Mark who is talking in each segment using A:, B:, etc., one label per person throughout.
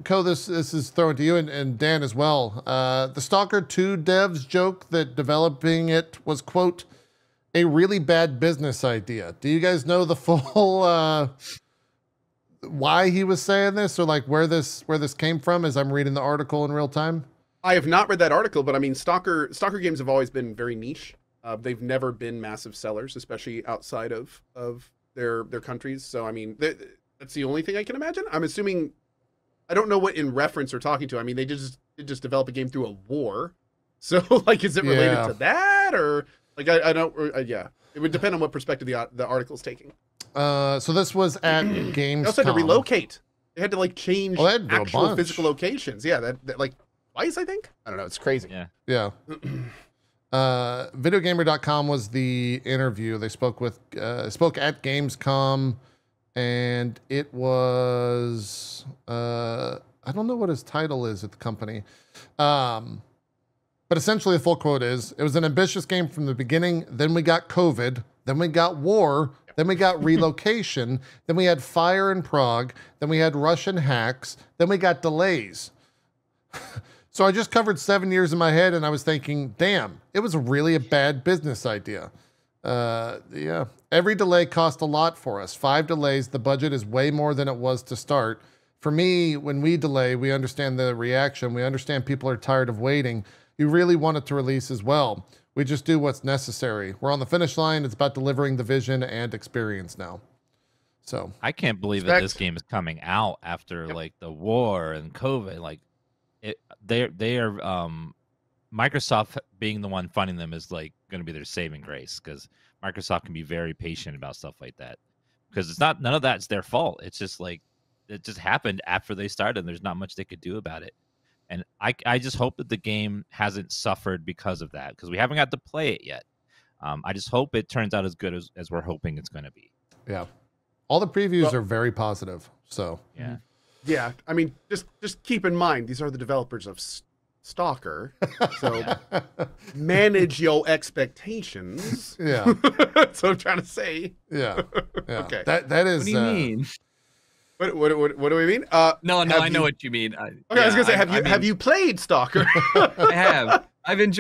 A: Ko, this is thrown to you and Dan as well. The Stalker 2 devs joke that developing it was, quote, a really bad business idea. Do you guys know the full why he was saying this, or like where this came from as I'm reading the article in real time?
B: I have not read that article, but I mean, Stalker games have always been very niche. They've never been massive sellers, especially outside of their countries. So I mean, that's the only thing I can imagine. I'm assuming, I don't know what in reference they're talking to. I mean, they just develop a game through a war. So like, is it related to that, or like I don't? Yeah, it would depend on what perspective the article's taking.
A: So this was at Gamescom.
B: They also had to relocate. They had to like change actual physical locations. Yeah, that like twice, I think. I don't know. It's crazy.
A: Yeah. Videogamer.com was the interview. They spoke at Gamescom, and it was I don't know what his title is at the company. But essentially the full quote is, it was an ambitious game from the beginning. Then we got COVID. Then we got war. Then we got relocation. Then we had fire in Prague. Then we had Russian hacks. Then we got delays. So I just covered 7 years in my head, and I was thinking, damn, it was really a bad business idea. Yeah. Every delay cost a lot for us. 5 delays. The budget is way more than it was to start. For me, when we delay, we understand the reaction. We understand people are tired of waiting. You really want it to release as well. We just do what's necessary. We're on the finish line. It's about delivering the vision and experience now. So
C: I can't believe that this game is coming out after like the war and COVID. Like they are Microsoft being the one funding them is like going to be their saving grace, because Microsoft can be very patient about stuff like that, because it's not, none of that's their fault. It's just like, it just happened after they started, and there's not much they could do about it. And I just hope that the game hasn't suffered because of that, because we haven't got to play it yet. I just hope it turns out as good as we're hoping it's going to be.
A: Yeah. All the previews are very positive. So
C: yeah.
B: Yeah. I mean, just keep in mind, these are the developers of Stalker. So manage your expectations.
A: Yeah.
B: That's what I'm trying to say.
A: Yeah. Yeah.
B: Okay.
A: That is.
D: What do you mean?
B: What do we mean?
D: No, I know what you mean.
B: I was gonna say, have you played Stalker?
D: I have. I even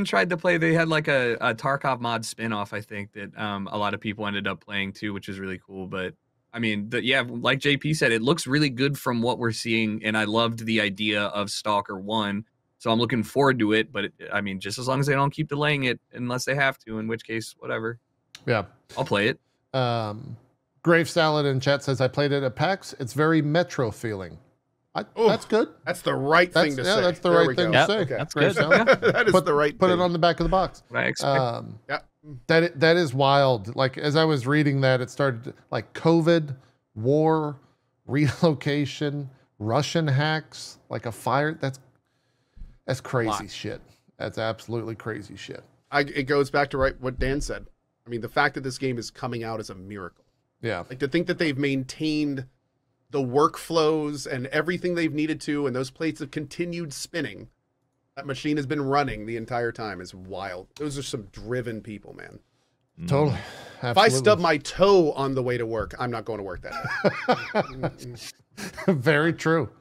D: tried to play. They had like a Tarkov mod spinoff, I think, that a lot of people ended up playing too, which is really cool. But I mean, like JP said, it looks really good from what we're seeing, and I loved the idea of Stalker 1. So I'm looking forward to it. But I mean, just as long as they don't keep delaying it, unless they have to, in which case, whatever.
A: Yeah,
D: I'll play it.
A: Grave Salad in chat says, I played it at PAX. It's very Metro feeling. That's good.
B: That's the right thing to say.
A: Yeah, that's the right thing to say.
B: Okay.
C: That's good.
B: That is the right thing.
A: Put it on the back of the box.
D: What I expect.
B: Yeah.
A: That is wild. Like, as I was reading that, it started like COVID, war, relocation, Russian hacks, like a fire. That's crazy shit. That's absolutely crazy shit.
B: It goes back to what Dan said. I mean, the fact that this game is coming out is a miracle.
A: Yeah.
B: Like, to think that they've maintained the workflows and everything they've needed to, and those plates have continued spinning. That machine has been running the entire time is wild. Those are some driven people, man.
A: Totally. Absolutely.
B: If I stub my toe on the way to work, I'm not going to work that day.
A: Very true.